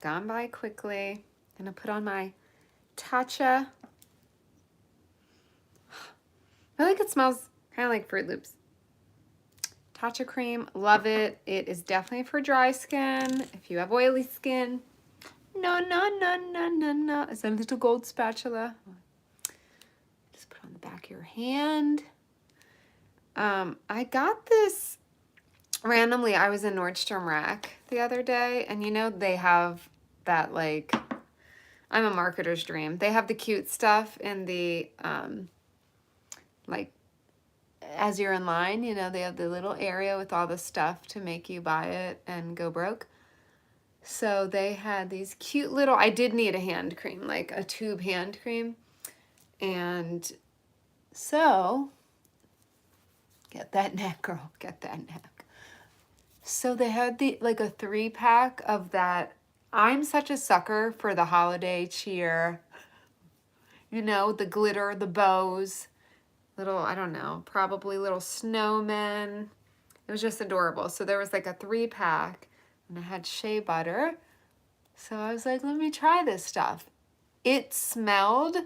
gone by quickly. Gonna put on my Tatcha. I feel like it smells kind of like Fruit Loops. Tatcha cream, love it. It is definitely for dry skin. If you have oily skin, no. It's a little gold spatula. Just put on the back of your hand. I got this randomly. I was in Nordstrom Rack the other day, and you know they have that, like, I'm a marketer's dream. They have the cute stuff in the like, as you're in line, you know, they have the little area with all the stuff to make you buy it and go broke. So they had these cute little, I did need a hand cream, like a tube hand cream. And so, get that neck, girl, get that neck. So they had the, like, a 3-pack of that. I'm such a sucker for the holiday cheer. You know, the glitter, the bows, little, I don't know, probably little snowmen. It was just adorable. So there was like a 3-pack, and it had shea butter. So I was like, let me try this stuff. It smelled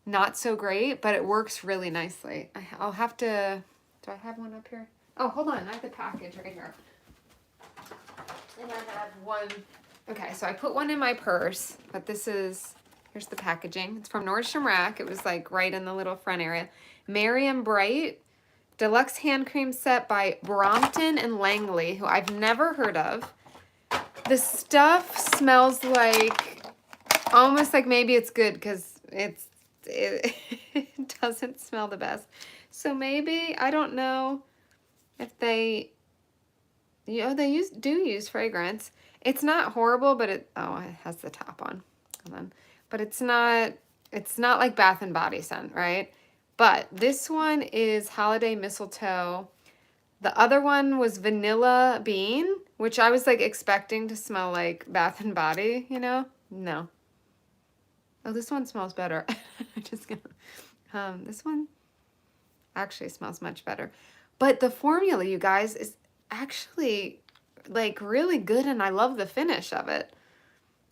not so great, but it works really nicely. I'll have to, do I have one up here? Oh, hold on, I have the package right here. And I have one, okay, so I put one in my purse, but this is, here's the packaging. It's from Nordstrom Rack. It was like right in the little front area. Merry and Bright Deluxe Hand Cream Set by Brompton and Langley, who I've never heard of. The stuff smells like, almost like maybe it's good because it doesn't smell the best. So maybe, I don't know if they, you know, they do use fragrance. It's not horrible, but it has the top on. Hold on. But it's not like Bath and Body scent, right? But this one is Holiday Mistletoe. The other one was Vanilla Bean, which I was like expecting to smell like Bath and Body, you know? No. Oh, this one smells better. I'm just gonna, this one actually smells much better. But the formula, you guys, is actually like really good, and I love the finish of it.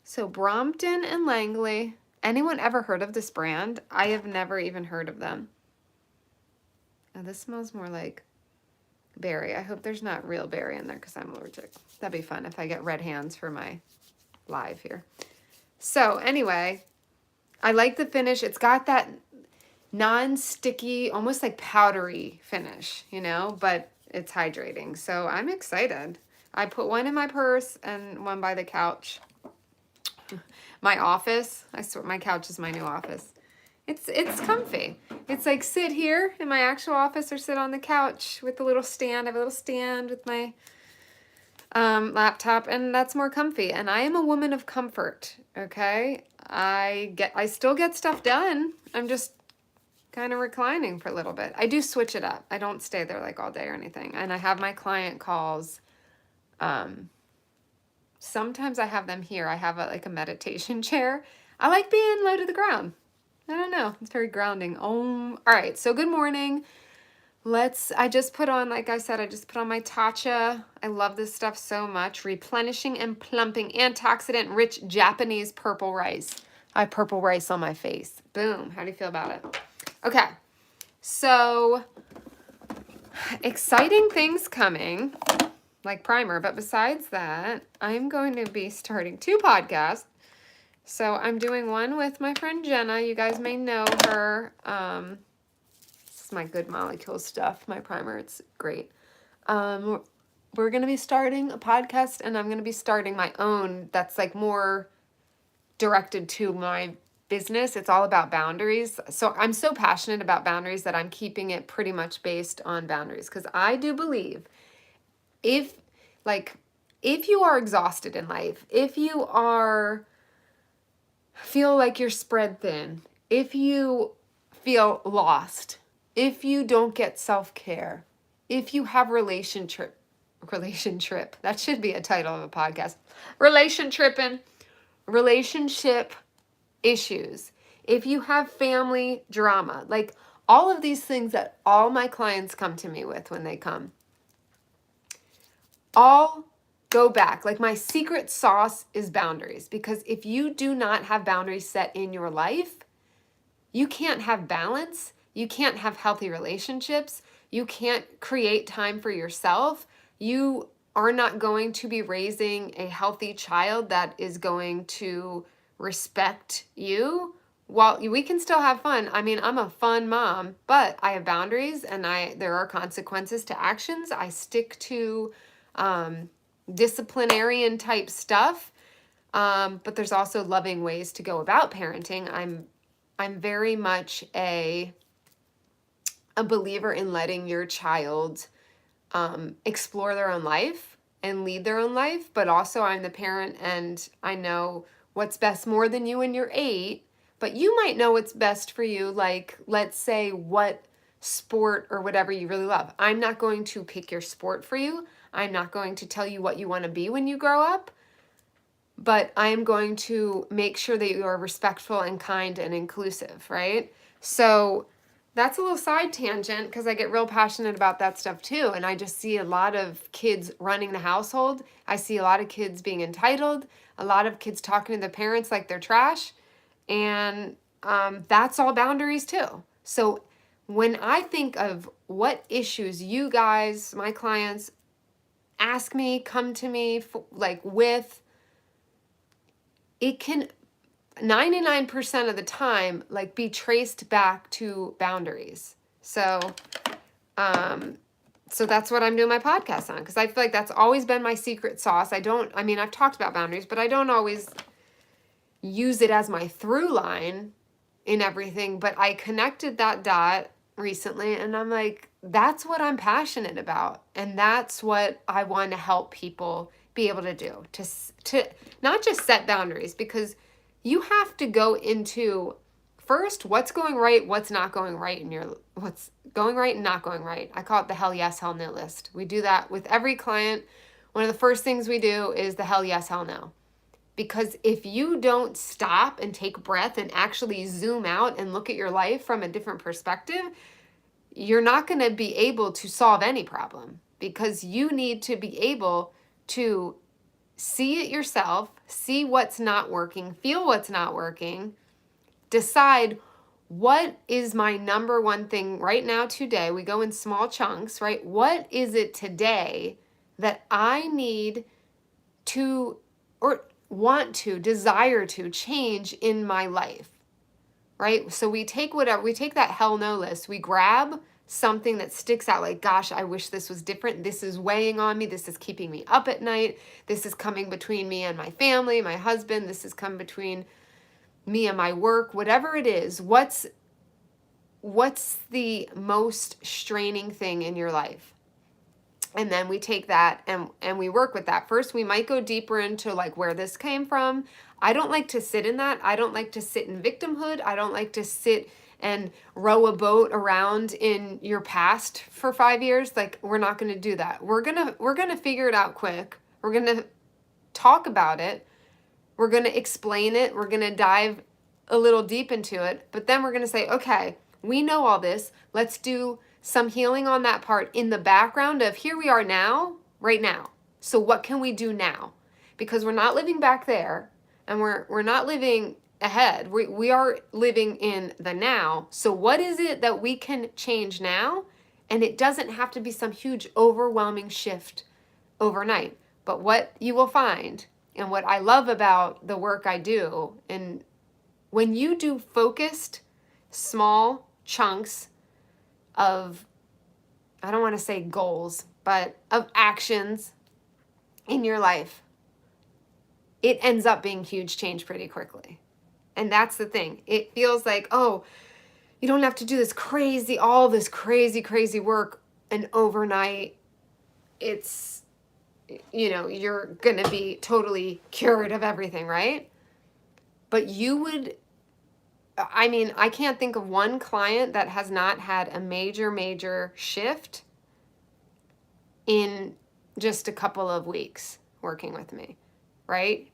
So Brompton and Langley. Anyone ever heard of this brand? I have never even heard of them. Oh, this smells more like berry. I hope there's not real berry in there because I'm allergic. That'd be fun if I get red hands for my live here. So anyway, I like the finish. It's got that non-sticky, almost like powdery finish, you know, but it's hydrating. So I'm excited. I put one in my purse and one by the couch. My office. I swear my couch is my new office. It's comfy. It's like sit here in my actual office or sit on the couch with a little stand. I have a little stand with my laptop, and that's more comfy. And I am a woman of comfort, okay? I still get stuff done. I'm just kind of reclining for a little bit. I do switch it up. I don't stay there like all day or anything. And I have my client calls. Sometimes I have them here. I have like a meditation chair. I like being low to the ground. I don't know. It's very grounding. All right. So good morning. I just put on, like I said, I just put on my Tatcha. I love this stuff so much. Replenishing and plumping antioxidant rich Japanese purple rice. I have purple rice on my face. Boom. How do you feel about it? Okay. So exciting things coming, like primer. But besides that, I'm going to be starting 2 podcasts. So I'm doing one with my friend Jenna. You guys may know her. This is my Good Molecule stuff, my primer. It's great. We're going to be starting a podcast, and I'm going to be starting my own that's like more directed to my business. It's all about boundaries. So I'm so passionate about boundaries that I'm keeping it pretty much based on boundaries, because I do believe if you are exhausted in life, if you feel like you're spread thin, if you feel lost, if you don't get self-care, if you have relationship, that should be a title of a podcast, relationship issues, if you have family drama, like all of these things that all my clients come to me with when they come, all go back. Like my secret sauce is boundaries, because if you do not have boundaries set in your life, you can't have balance. You can't have healthy relationships. You can't create time for yourself. You are not going to be raising a healthy child that is going to respect you. While we can still have fun. I mean, I'm a fun mom, but I have boundaries, and there are consequences to actions. I stick to disciplinarian type stuff, but there's also loving ways to go about parenting. I'm very much a believer in letting your child explore their own life and lead their own life, but also I'm the parent and I know what's best more than you when you're 8, but you might know what's best for you, like let's say what sport or whatever you really love. I'm not going to pick your sport for you. I'm not going to tell you what you want to be when you grow up, but I am going to make sure that you are respectful and kind and inclusive, right? So that's a little side tangent because I get real passionate about that stuff too. And I just see a lot of kids running the household. I see a lot of kids being entitled, a lot of kids talking to the parents like they're trash. And that's all boundaries too. So when I think of what issues you guys, my clients, ask me, come to me with, it can 99% of the time be traced back to boundaries. So that's what I'm doing my podcast on, because I feel like that's always been my secret sauce. I've talked about boundaries, but I don't always use it as my through line in everything. But I connected that dot recently, and I'm like, that's what I'm passionate about, and that's what I want to help people be able to do, to not just set boundaries, because you have to go into first what's going right, what's not going right in what's going right and not going right. I call it the hell yes, hell no list. We do that with every client. One of the first things we do is the hell yes, hell no. Because if you don't stop and take breath and actually zoom out and look at your life from a different perspective, you're not going to be able to solve any problem, because you need to be able to see it yourself, see what's not working, feel what's not working, decide what is my number one thing right now today. We go in small chunks, right? What is it today that I need to, or want to, desire to change in my life, right? So we take that hell no list, we grab something that sticks out, like, gosh, I wish this was different. This is weighing on me. This is keeping me up at night. This is coming between me and my family, my husband. This is come between me and my work, whatever it is. What's the most straining thing in your life? And then we take that and we work with that. First, we might go deeper into where this came from. I don't like to sit in that. I don't like to sit in victimhood. I don't like to sit and row a boat around in your past for 5 years. We're not going to do that. We're going to figure it out quick. We're going to talk about it. We're going to explain it. We're going to dive a little deep into it. But then we're going to say, okay, we know all this. Let's do some healing on that part in the background of here we are now, right now. So what can we do now? Because we're not living back there, and we're not living ahead. We are living in the now. So what is it that we can change now? And it doesn't have to be some huge overwhelming shift overnight. But what you will find, and what I love about the work I do, and when you do focused small chunks of, I don't want to say goals, but of actions in your life, it ends up being huge change pretty quickly. And that's the thing. It feels like, oh, you don't have to do all this crazy work, and overnight it's, you're going to be totally cured of everything, right? But I can't think of one client that has not had a major shift in just a couple of weeks working with me, right?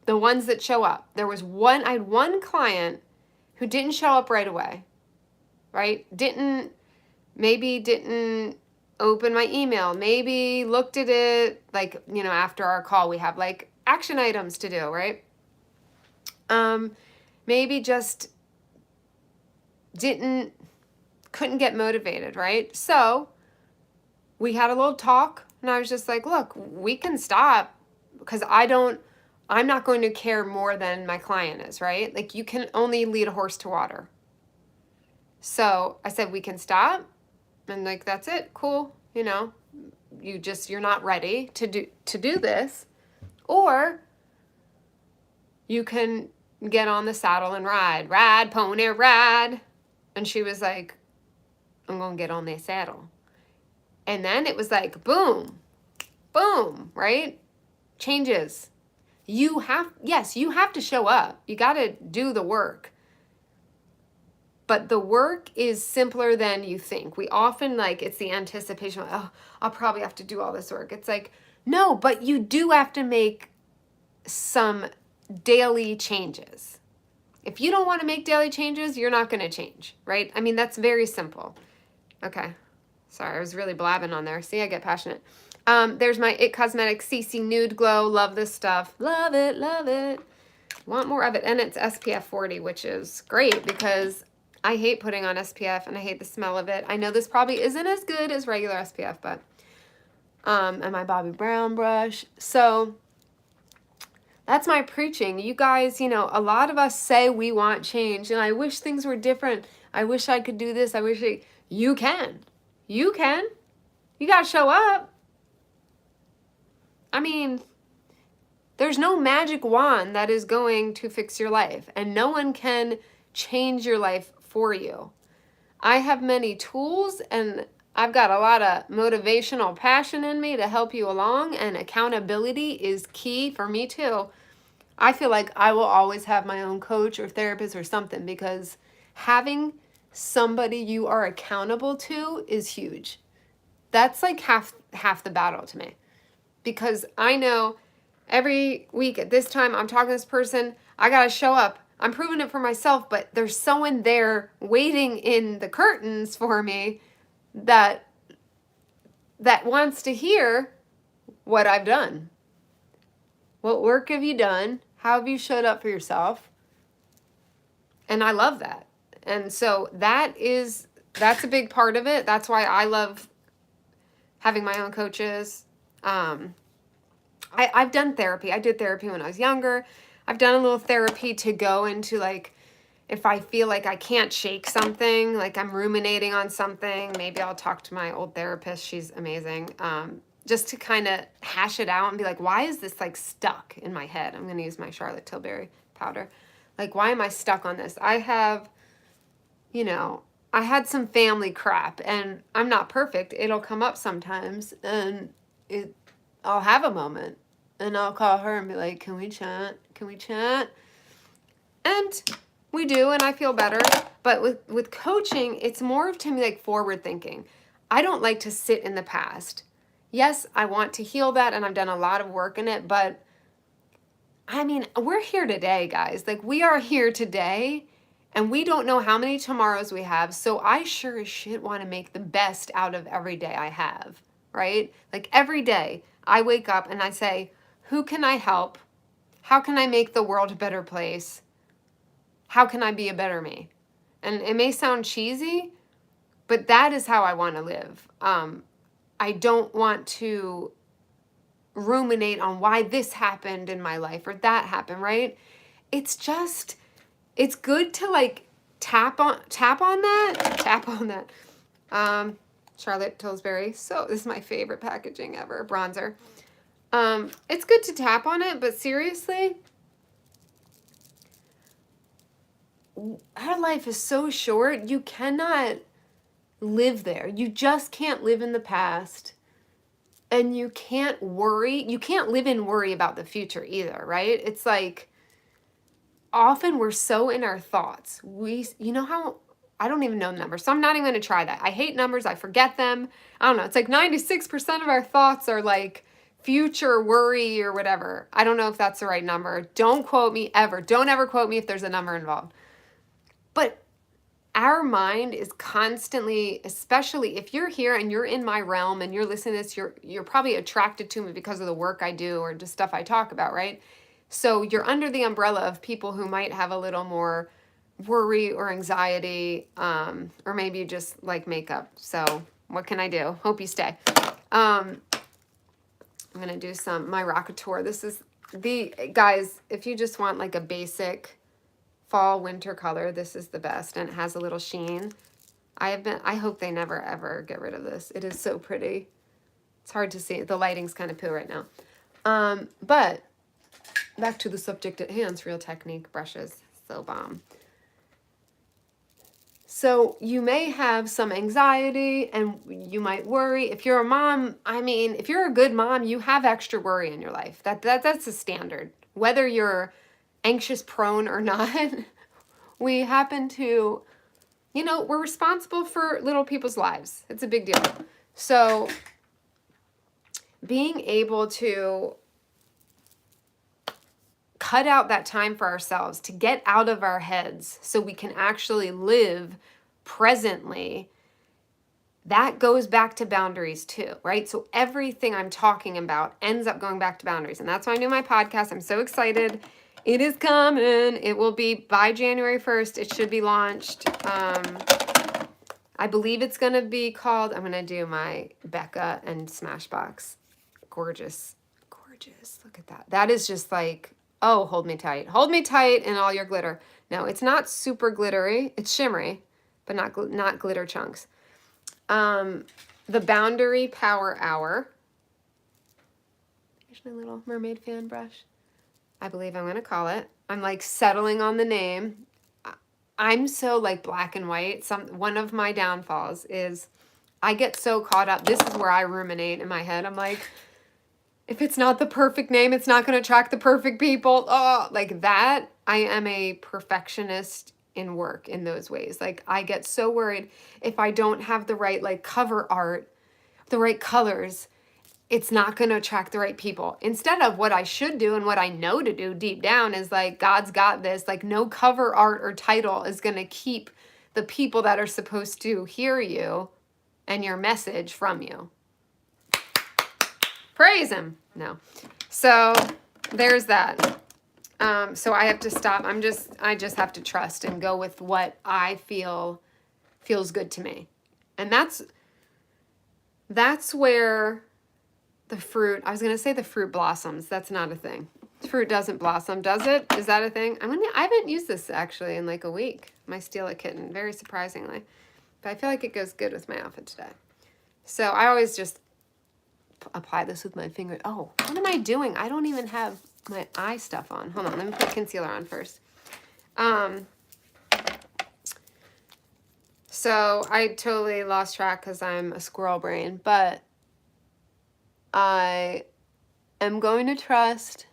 The ones that show up. I had one client who didn't show up right away, right? Didn't opened my email, maybe looked at it, like, you know, after our call, we have like action items to do, right? Maybe just couldn't get motivated, right? So we had a little talk, and I was just like, look, we can stop, because I'm not going to care more than my client is, right? Like, you can only lead a horse to water. So I said, we can stop, and like, that's it, cool, you know, you're not ready to do this, or you can get on the saddle and ride, pony, ride. And she was like, I'm going to get on that saddle. And then it was like, boom, boom, right? Changes. You have to show up. You got to do the work. But the work is simpler than you think. We often, like, it's the anticipation, oh, I'll probably have to do all this work. It's like, no, but you do have to make some daily changes. If you don't want to make daily changes, you're not going to change, right? I mean, that's very simple. Okay. Sorry, I was really blabbing on there. See, I get passionate. There's my It Cosmetics CC Nude Glow. Love this stuff. Love it, love it. Want more of it. And it's SPF 40, which is great because I hate putting on SPF and I hate the smell of it. I know this probably isn't as good as regular SPF, but, and my Bobbi Brown brush. So that's my preaching. You guys, you know, a lot of us say we want change, and I wish things were different. I wish I could do this. You can. You can. You got to show up. I mean, there's no magic wand that is going to fix your life, and no one can change your life for you. I have many tools, and I've got a lot of motivational passion in me to help you along, and accountability is key for me too. I feel like I will always have my own coach or therapist or something, because having somebody you are accountable to is huge. That's like half the battle to me, because I know every week at this time I'm talking to this person, I got to show up. I'm proving it for myself, but there's someone there waiting in the curtains for me that wants to hear what I've done. What work have you done? How have you showed up for yourself? And I love that. And so that's a big part of it. That's why I love having my own coaches. I've done therapy. I did therapy when I was younger. I've done a little therapy to go into, like, if I feel like I can't shake something, like I'm ruminating on something, maybe I'll talk to my old therapist. She's amazing. Just to kind of hash it out and be like, why is this like stuck in my head? I'm going to use my Charlotte Tilbury powder. Like, why am I stuck on this? I have, you know, I had some family crap, and I'm not perfect. It'll come up sometimes, and I'll have a moment, and I'll call her and be like, can we chat? Can we chat? And we do, and I feel better. But with coaching, it's more to me like forward thinking. I don't like to sit in the past. Yes, I want to heal that, and I've done a lot of work in it, but I mean, we're here today, guys. Like, we are here today, and we don't know how many tomorrows we have, so I sure as shit want to make the best out of every day I have, right? Like, every day I wake up and I say, who can I help? How can I make the world a better place? How can I be a better me? And it may sound cheesy, but that is how I want to live. I don't want to ruminate on why this happened in my life or that happened, right? It's good to like tap on that. Charlotte Tilbury. So this is my favorite packaging ever, bronzer. It's good to tap on it, but seriously, our life is so short. You cannot live there. You just can't live in the past, and you can't worry. You can't live in worry about the future either, right? It's like often we're so in our thoughts. You know how, I don't even know numbers, so I'm not even going to try that. I hate numbers. I forget them. I don't know. It's like 96% of our thoughts are like future worry or whatever. I don't know if that's the right number. Don't quote me ever. Don't ever quote me if there's a number involved. But our mind is constantly, especially if you're here and you're in my realm and you're listening to this, you're probably attracted to me because of the work I do or just stuff I talk about, right? So you're under the umbrella of people who might have a little more worry or anxiety, or maybe you just like makeup. So what can I do? Hope you stay. I'm going to do my Rockateur. This is guys, if you just want like a basic fall winter color, this is the best. And it has a little sheen. I hope they never ever get rid of this. It is so pretty. It's hard to see. The lighting's kind of poo right now. But back to the subject at hand, Real Technique brushes. So bomb. So you may have some anxiety and you might worry. If you're a mom, I mean, if you're a good mom, you have extra worry in your life. That's a standard. Whether you're anxious prone or not, we happen to, we're responsible for little people's lives. It's a big deal. So being able to cut out that time for ourselves to get out of our heads so we can actually live presently, that goes back to boundaries too, right? So everything I'm talking about ends up going back to boundaries. And that's why I do my podcast. I'm so excited. It is coming. It will be by January 1st. It should be launched. I believe it's going to be called, I'm going to do my Becca and Smashbox. Gorgeous. Gorgeous. Look at that. That is just like, oh, hold me tight. Hold me tight and all your glitter. No, it's not super glittery. It's shimmery, but not glitter chunks. The Boundary Power Hour. Here's my little mermaid fan brush. I believe I'm going to call it. I'm like settling on the name. I'm so like black and white. One of my downfalls is I get so caught up. This is where I ruminate in my head. I'm like, if it's not the perfect name, it's not going to attract the perfect people. Oh, like that. I am a perfectionist in work in those ways. Like I get so worried if I don't have the right like cover art, the right colors, it's not going to attract the right people. Instead of what I should do and what I know to do deep down is like, God's got this. Like no cover art or title is going to keep the people that are supposed to hear you and your message from you. Praise him. No. So there's that. So I have to stop. I just have to trust and go with what I feel feels good to me. And that's where the fruit, I was going to say the fruit blossoms. That's not a thing. Fruit doesn't blossom, does it? Is that a thing? I haven't used this actually in like a week. My Steal a Kitten, very surprisingly. But I feel like it goes good with my outfit today. So I always just apply this with my finger. Oh, what am I doing? I don't even have my eye stuff on. Hold on, let me put concealer on first. So I totally lost track because I'm a squirrel brain, but I am going to trust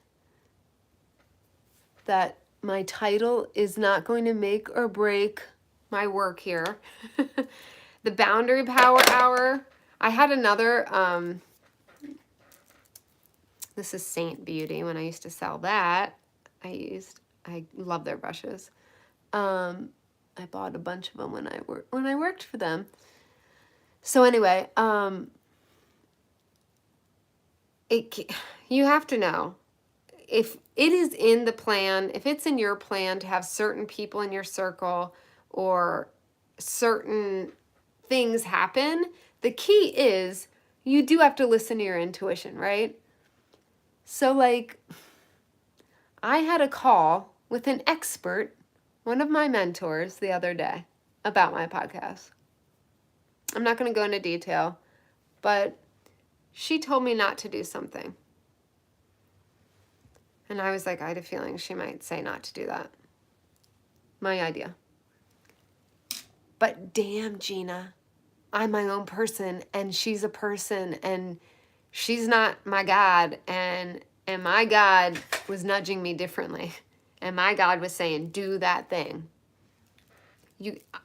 that my title is not going to make or break my work here. The Boundary Power Hour. I had another, this is Saint Beauty. When I used to sell that, I love their brushes. I bought a bunch of them when I worked for them. So anyway, you have to know if it is in the plan, if it's in your plan to have certain people in your circle or certain things happen, the key is you do have to listen to your intuition, right? So like I had a call with an expert, one of my mentors the other day about my podcast. I'm not going to go into detail, but she told me not to do something. And I was like, I had a feeling she might say not to do that. My idea. But damn, Gina, I'm my own person and she's a person and she's not my God. And my God was nudging me differently. And my God was saying, do that thing.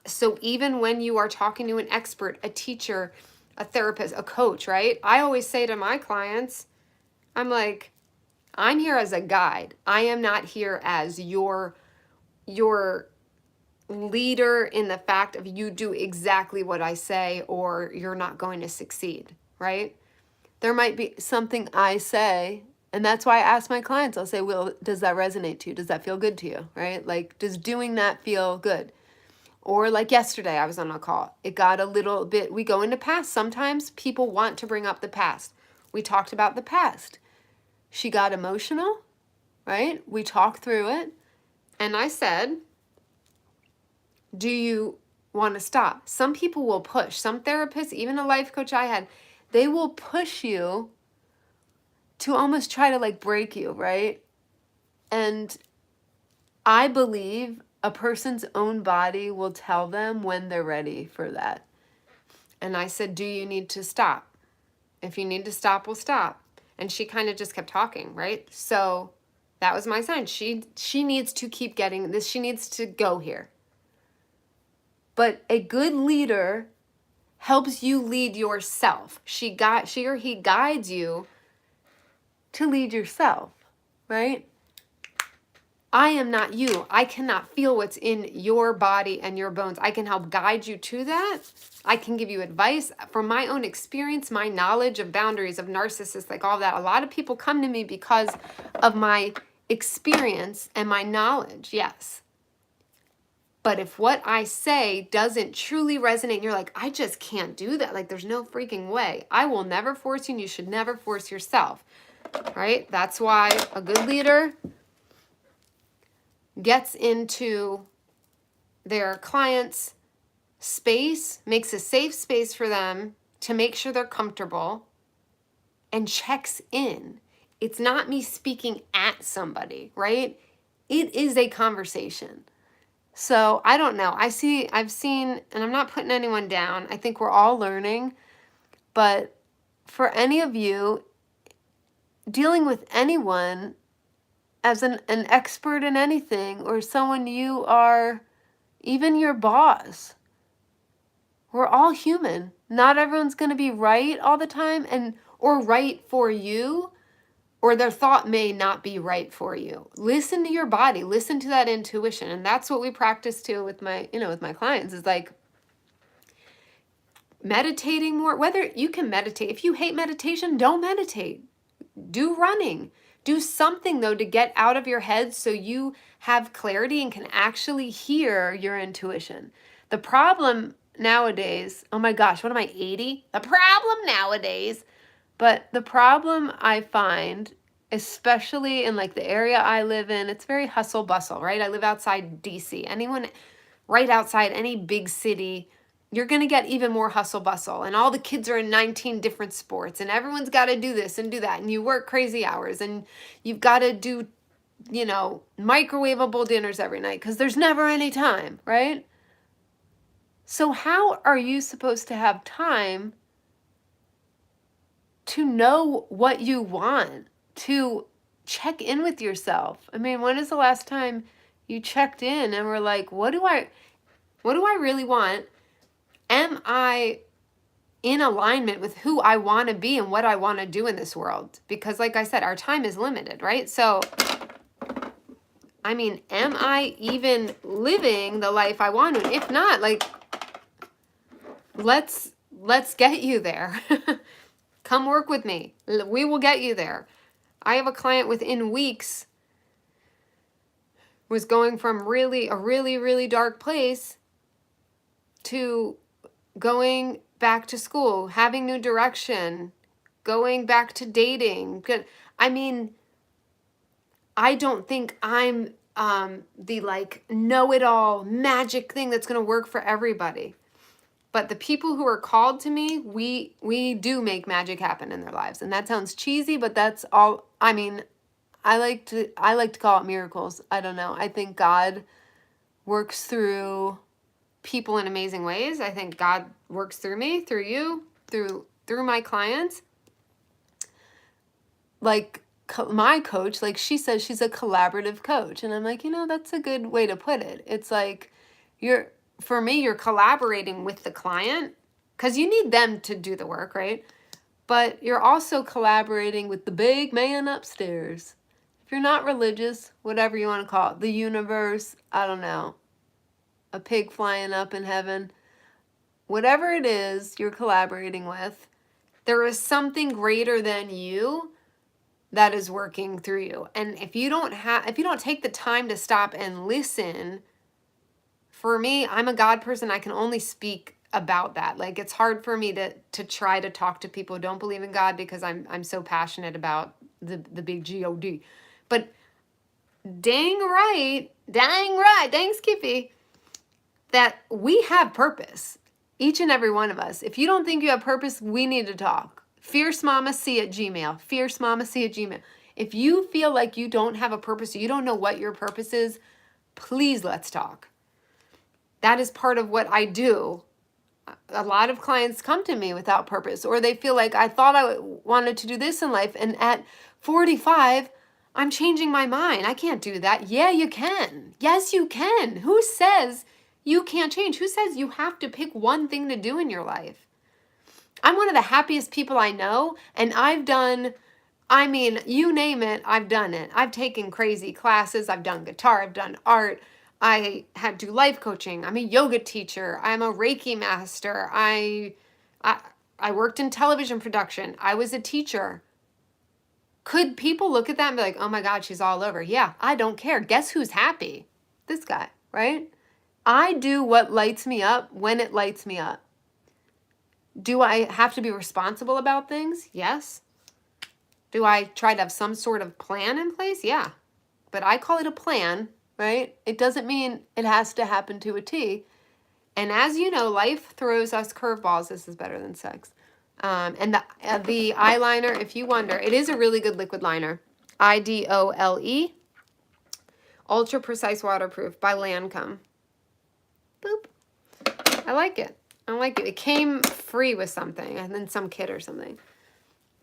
So even when you are talking to an expert, a teacher, a therapist, a coach, right? I always say to my clients, I'm like, I'm here as a guide. I am not here as your leader in the fact of you do exactly what I say or you're not going to succeed, right? There might be something I say, and that's why I ask my clients, I'll say, well, does that resonate to you? Does that feel good to you, right? Like, does doing that feel good? Or like yesterday, I was on a call. It got a little bit, we go into past. Sometimes people want to bring up the past. We talked about the past. She got emotional, right? We talked through it. And I said, do you want to stop? Some people will push. Some therapists, even a life coach I had, they will push you to almost try to like break you, right? And I believe a person's own body will tell them when they're ready for that. And I said, do you need to stop? If you need to stop, we'll stop. And she kind of just kept talking, right? So that was my sign. She needs to keep getting this. She needs to go here. But a good leader helps you lead yourself. She or he guides you to lead yourself, right? I am not you. I cannot feel what's in your body and your bones. I can help guide you to that. I can give you advice from my own experience, my knowledge of boundaries, of narcissists, like all that. A lot of people come to me because of my experience and my knowledge, yes. But if what I say doesn't truly resonate, and you're like, I just can't do that. Like, there's no freaking way. I will never force you, and you should never force yourself, right? That's why a good leader gets into their clients' space, makes a safe space for them to make sure they're comfortable, and checks in. It's not me speaking at somebody, right? It is a conversation. So I don't know. I've seen, and I'm not putting anyone down. I think we're all learning. But for any of you, dealing with anyone as an expert in anything, or someone you are, even your boss, we're all human. Not everyone's going to be right all the time, or right for you, or their thought may not be right for you. Listen to your body, listen to that intuition. And that's what we practice too with my clients, is like meditating more. Whether you can meditate, if you hate meditation, don't meditate. Do running. Do something though to get out of your head so you have clarity and can actually hear your intuition. The problem nowadays, oh my gosh, what am I, 80? The problem nowadays. But the problem I find, especially in like the area I live in, it's very hustle bustle, right? I live outside DC. Anyone right outside any big city, you're going to get even more hustle bustle. And all the kids are in 19 different sports and everyone's got to do this and do that. And you work crazy hours and you've got to do, microwavable dinners every night because there's never any time, right? So how are you supposed to have time to know what you want, to check in with yourself? I mean, when is the last time you checked in and were like, what do I really want? Am I in alignment with who I want to be and what I want to do in this world? Because like I said, our time is limited, right? So, I mean, am I even living the life I want to? And if not, like, let's get you there. Come work with me. We will get you there. I have a client within weeks was going from a really dark place to going back to school, having new direction, going back to dating. I mean, I don't think I'm the like know-it-all magic thing that's going to work for everybody. But the people who are called to me, we do make magic happen in their lives. And that sounds cheesy, but that's all. I mean, I like to call it miracles. I don't know. I think God works through people in amazing ways. I think God works through me, through you, through my clients. Like my coach, like she says she's a collaborative coach. And I'm like, that's a good way to put it. It's like for me, you're collaborating with the client because you need them to do the work, right? But you're also collaborating with the big man upstairs. If you're not religious, whatever you want to call it, the universe, I don't know. a pig flying up in heaven, whatever it is you're collaborating with, there is something greater than you that is working through you. And if you don't take the time to stop and listen, for me, I'm a God person. I can only speak about that. Like, it's hard for me to try to talk to people who don't believe in God because I'm so passionate about the big God. But dang right, thanks, Kippy, that we have purpose. Each and every one of us. If you don't think you have purpose, we need to talk. FierceMamaC@gmail. FierceMamaC@gmail. If you feel like you don't have a purpose, you don't know what your purpose is, please let's talk. That is part of what I do. A lot of clients come to me without purpose, or they feel like I thought I wanted to do this in life, and at 45, I'm changing my mind. I can't do that. Yeah, you can. Yes, you can. Who says you can't change? Who says you have to pick one thing to do in your life? I'm one of the happiest people I know, and I've done, I mean, you name it, I've done it. I've taken crazy classes. I've done guitar. I've done art. I had to do life coaching. I'm a yoga teacher. I'm a Reiki master. I worked in television production. I was a teacher. Could people look at that and be like, oh my God, she's all over? Yeah, I don't care. Guess who's happy? This guy, right? I do what lights me up when it lights me up. Do I have to be responsible about things? Yes. Do I try to have some sort of plan in place? Yeah. But I call it a plan, right? It doesn't mean it has to happen to a T. And as you know, life throws us curveballs. This is better than sex. And the eyeliner, if you wonder, it is a really good liquid liner. IDOLE, Ultra Precise Waterproof by Lancome. Boop. I like it. I like it. It came free with something, and then some kit or something.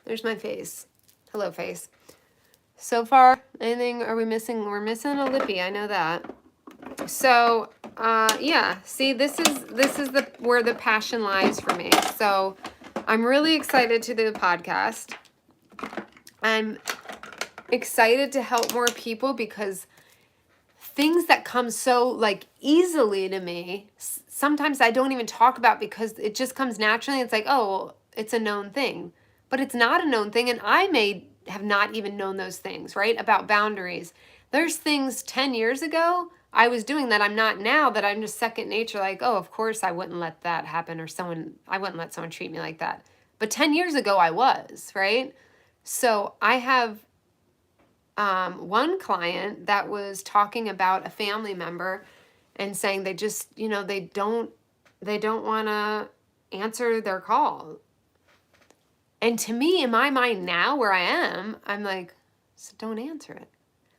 There's my face. Hello, face. So far, anything are we missing? We're missing a lippy. I know that. So, yeah. See, this is where the passion lies for me. So, I'm really excited to do the podcast. I'm excited to help more people because things that come so like easily to me, sometimes I don't even talk about because it just comes naturally. It's like, oh, well, it's a known thing, but it's not a known thing. And I may have not even known those things, right? About boundaries. There's things 10 years ago I was doing that I'm not now, that I'm just second nature. Like, oh, of course I wouldn't let that happen, or I wouldn't let someone treat me like that. But 10 years ago I was, right? So I have one client that was talking about a family member and saying they just, they don't want to answer their call. And to me, in my mind now, where I am, I'm like, so don't answer it.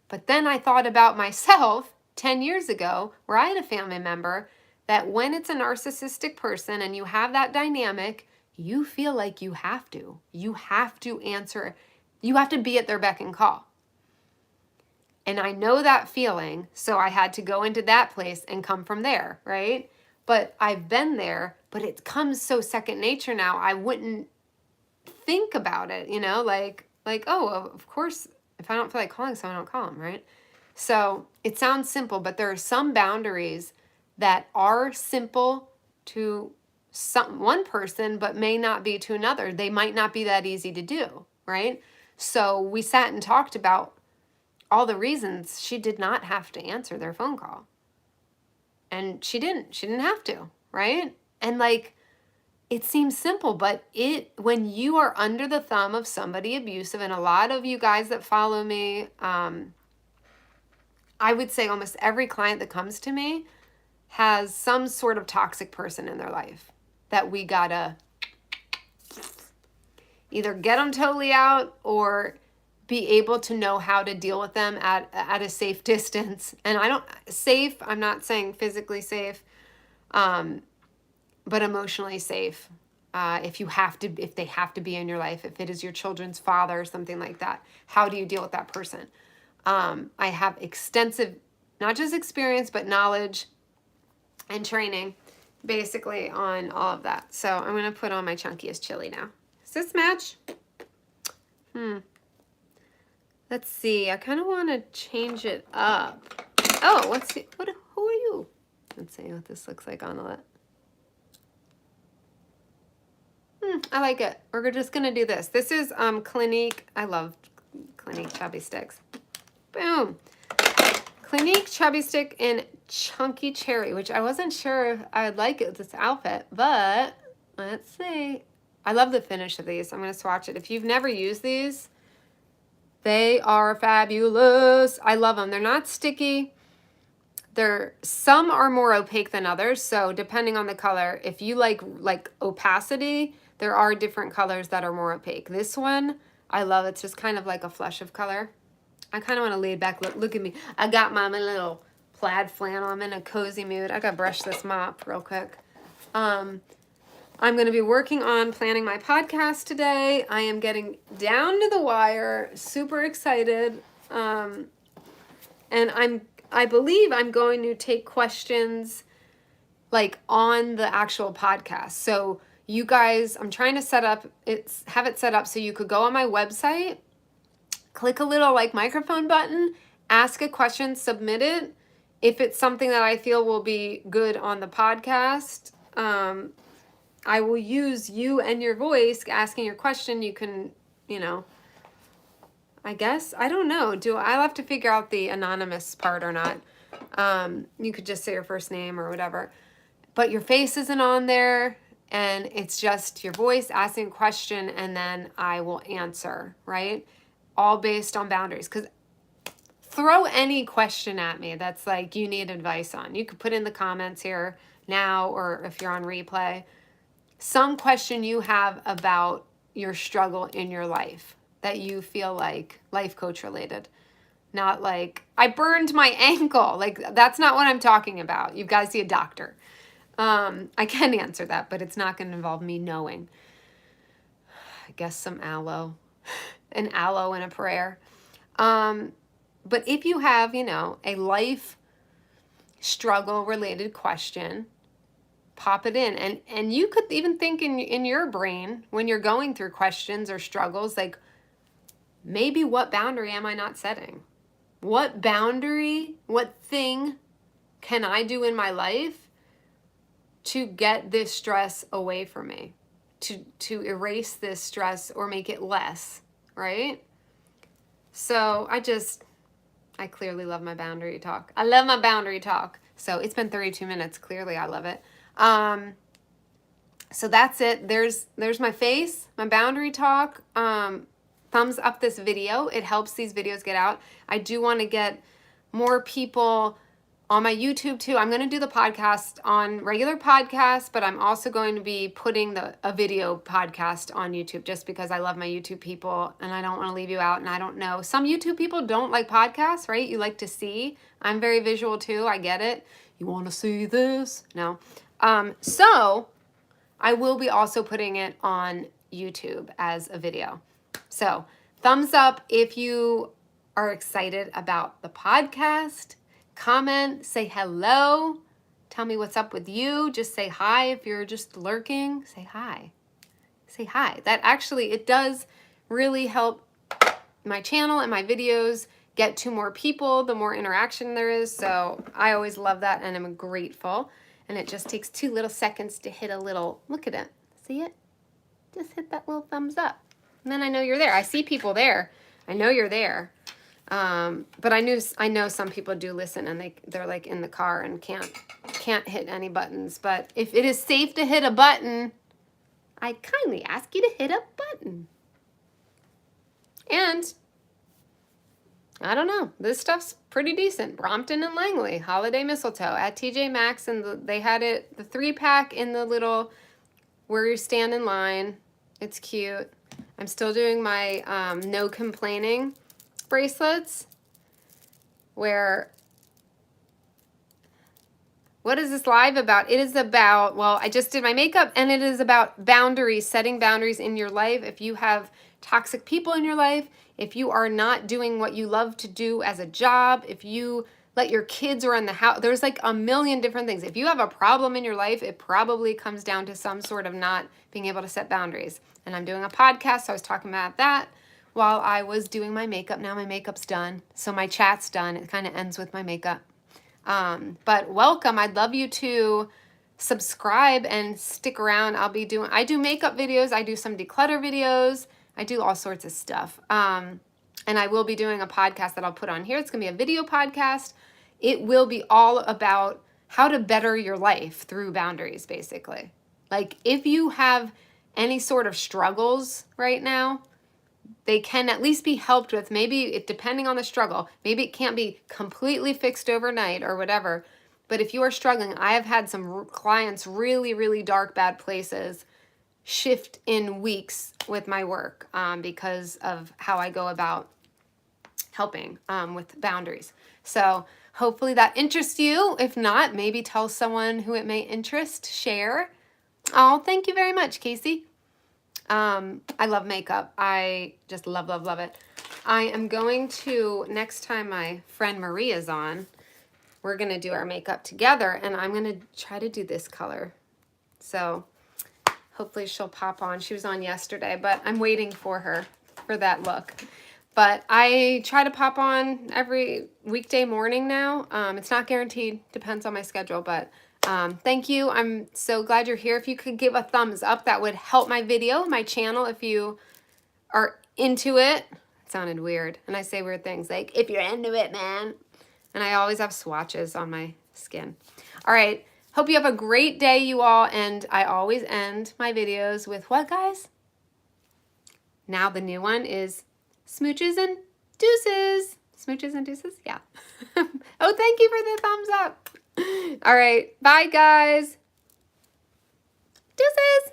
But then I thought about myself 10 years ago, where I had a family member that when it's a narcissistic person and you have that dynamic, you feel like you have to answer, you have to be at their beck and call. And I know that feeling, so I had to go into that place and come from there, right? But I've been there, but it comes so second nature now. I wouldn't think about it, like, oh, of course, if I don't feel like calling someone, I don't call them, right? So it sounds simple, but there are some boundaries that are simple to one person, but may not be to another. They might not be that easy to do, right? So we sat and talked about all the reasons she did not have to answer their phone call. And she didn't have to, right? And like, it seems simple, but when you are under the thumb of somebody abusive, and a lot of you guys that follow me, I would say almost every client that comes to me has some sort of toxic person in their life that we gotta either get them totally out or be able to know how to deal with them at a safe distance. And I'm not saying physically safe, but emotionally safe. If they have to be in your life, if it is your children's father or something like that, how do you deal with that person? I have extensive, not just experience, but knowledge and training basically on all of that. So I'm going to put on my chunkiest chili now. Does this match? Let's see. I kind of want to change it up. Oh, let's see. Who are you? Let's see what this looks like on it. I like it. We're just going to do this. This is Clinique. I love Clinique Chubby Sticks. Boom. Clinique Chubby Stick in Chunky Cherry, which I wasn't sure I'd like it with this outfit, but let's see. I love the finish of these. I'm going to swatch it. If you've never used these, they are fabulous. I love them. They're not sticky. Some are more opaque than others, so depending on the color, if you like opacity, there are different colors that are more opaque. This one, I love. It's just kind of like a flush of color. I kind of want to laid back look. Look at me. I got my little plaid flannel. I'm in a cozy mood. I got to brush this mop real quick. I'm going to be working on planning my podcast today. I am getting down to the wire. Super excited. And I believe I'm going to take questions like on the actual podcast. So you guys, I'm trying to have it set up so you could go on my website, click a little like microphone button, ask a question, submit it. If it's something that I feel will be good on the podcast, I will use you and your voice asking your question. You can, I guess, I don't know. I'll have to figure out the anonymous part or not. You could just say your first name or whatever, but your face isn't on there, and it's just your voice asking a question, and then I will answer, right? All based on boundaries. Because throw any question at me that's like you need advice on. You could put in the comments here now, or if you're on replay, some question you have about your struggle in your life that you feel like life coach related. Not like, I burned my ankle. Like, that's not what I'm talking about. You've got to see a doctor. I can answer that, but it's not going to involve me knowing. I guess some aloe. An aloe and a prayer. But if you have, a life struggle related question, pop it in. And you could even think in your brain when you're going through questions or struggles, like, maybe what boundary am I not setting? What boundary, what thing can I do in my life to get this stress away from me? To erase this stress or make it less, right? So I clearly love my boundary talk. I love my boundary talk. So it's been 32 minutes. Clearly I love it. So that's it. There's my face, my boundary talk. Thumbs up this video. It helps these videos get out. I do want to get more people on my YouTube too. I'm going to do the podcast on regular podcasts, but I'm also going to be putting a video podcast on YouTube just because I love my YouTube people and I don't want to leave you out. And I don't know, some YouTube people don't like podcasts, right? You like to see. I'm very visual too. I get it. You want to see this? No. So I will be also putting it on YouTube as a video. So thumbs up if you are excited about the podcast. Comment, say hello. Tell me what's up with you. Just say hi if you're just lurking. Say hi. Say hi. That actually, it does really help my channel and my videos get to more people, the more interaction there is. So I always love that and I'm grateful. And it just takes 2 little seconds to hit a little, look at it. See it? Just hit that little thumbs up. And then I know you're there. I see people there. I know you're there. But I know some people do listen and they're like in the car and can't hit any buttons. But if it is safe to hit a button, I kindly ask you to hit a button. And I don't know, this stuff's pretty decent. Brompton and Langley, Holiday Mistletoe at TJ Maxx, and they had it, the 3-pack in the little where you stand in line. It's cute. I'm still doing my no complaining bracelets where, what is this live about? It is about, well, I just did my makeup and it is about boundaries, setting boundaries in your life. If you have toxic people in your life, if you are not doing what you love to do as a job, if you let your kids run the house, there's like a million different things. If you have a problem in your life, it probably comes down to some sort of not being able to set boundaries. And I'm doing a podcast, so I was talking about that while I was doing my makeup. Now my makeup's done, so my chat's done. It kind of ends with my makeup. But welcome. I'd love you to subscribe and stick around. I do makeup videos. I do some declutter videos. I do all sorts of stuff. And I will be doing a podcast that I'll put on here. It's going to be a video podcast. It will be all about how to better your life through boundaries, basically. Like if you have any sort of struggles right now, they can at least be helped with. Maybe depending on the struggle, maybe it can't be completely fixed overnight or whatever. But if you are struggling, I have had some clients really, really dark, bad places shift in weeks with my work because of how I go about helping with boundaries. So hopefully that interests you. If not, maybe tell someone who it may interest, share. Oh, thank you very much, Casey. I love makeup. I just love, love, love it. I am going to, next time my friend Maria's on, we're going to do our makeup together, and I'm going to try to do this color. So hopefully she'll pop on. She was on yesterday, but I'm waiting for her for that look. But I try to pop on every weekday morning now. It's not guaranteed, depends on my schedule, but thank you. I'm so glad you're here. If you could give a thumbs up, that would help my video, my channel, if you are into it. It sounded weird. And I say weird things like, if you're into it, man. And I always have swatches on my skin. All right. Hope you have a great day, you all. And I always end my videos with what, guys? Now the new one is smooches and deuces. Smooches and deuces? Yeah. Oh, thank you for the thumbs up. All right. Bye, guys. Deuces.